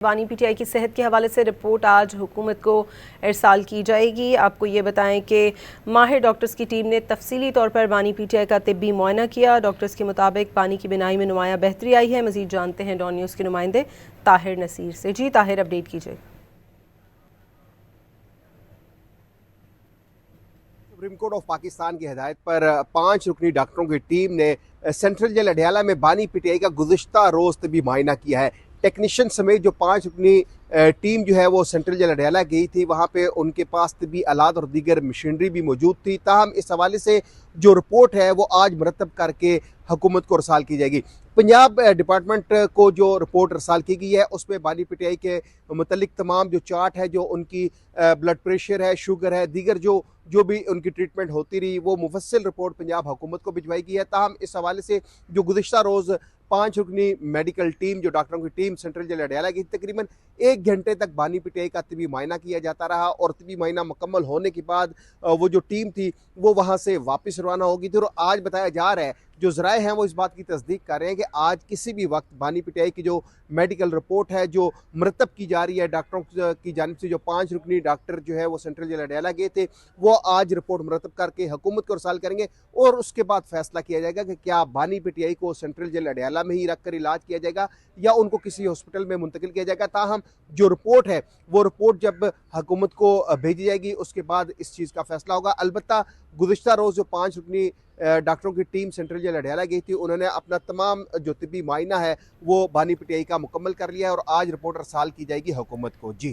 बानी पीटीआई की सेहत के हवाले से रिपोर्ट आज हुकूमत को इरसाल की जाएगी। आपको ये बताएं कि माहिर डॉक्टर्स की टीम ने तफसीली तौर पर बानी पीटीआई का तिब्बी मुआयना किया। डॉक्टर्स के मुताबिक बानी की बिनाई में नुमाया बेहतरी आई है। मजीद जानते हैं डॉन न्यूज़ के नुमाइंदे ताहिर नसीर से। जी ताहिर, अपडेट कीजिए। सुप्रीम कोर्ट ऑफ पाकिस्तान की हिदायत पर 5 रुकनी डॉक्टरों की टीम ने सेंट्रल जेल अडयाला में बानी पीटीआई का गुज़िश्ता रोज़ तबी मुआयना किया है। टेक्नीशियन समेत जो 5 रुकनी टीम जो है वो सेंट्रल जेल अडयाला गई थी। वहाँ पे उनके पास तबी आलात और दीगर मशीनरी भी मौजूद थी। ताहम इस हवाले से जो रिपोर्ट है वो आज मुरतब करके हुकूमत को रसाल की जाएगी। पंजाब डिपार्टमेंट को जो रिपोर्ट रसाल की गई है उसमें बानी पीटीआई के मुतल्लिक तमाम जो चार्ट है, जो उनकी ब्लड प्रेशर है, शुगर है, दीगर जो भी उनकी ट्रीटमेंट होती रही, वो मुफस्सिल रिपोर्ट पंजाब हुकूमत को भिजवाई गई है। ताहम इस हवाले से जो गुज़िश्ता रोज़ 5 रुकनी मेडिकल टीम, जो डॉक्टरों की टीम सेंट्रल जेल अडयाला की, तकरीबन 1 घंटे तक बानी पीटीआई का तिबी मुआयना किया जाता रहा और तिबी मुआयना मुकम्मल होने के बाद वो जो टीम थी वो वहाँ से वापस रवाना होगी थी। और आज बताया जा रहा है, जो ज़राए हैं वो इस बात की तस्दीक कर रहे हैं कि आज किसी भी वक्त बानी पीटीआई की जो मेडिकल रिपोर्ट है जो मुरतब की जा रही है डॉक्टरों की जानिब से, जो 5 रुकनी डॉक्टर जो है वो सेंट्रल जेल अडयाला गए थे, वो आज रिपोर्ट मुरतब करके हुकूमत को रसाल करेंगे और उसके बाद फैसला किया जाएगा कि क्या बानी पीटीआई को सेंट्रल जेल अडयाला में ही रख कर इलाज किया जाएगा या उनको किसी हॉस्पिटल में मुंतकिल किया जाएगा। ताहम जो रिपोर्ट है वो रिपोर्ट जब हुकूमत को भेजी जाएगी उसके बाद इस चीज़ का फैसला होगा। अलबत्ता गुज़िश्ता रोज़ जो 5 रुकनी डॉक्टरों की टीम सेंट्रल जेल अडयाला गई थी, उन्होंने अपना तमाम जो तिब्बी मुआयना है वो बानी पीटीआई का मुकम्मल कर लिया है और आज रिपोर्ट रसाल की जाएगी हुकूमत को। जी।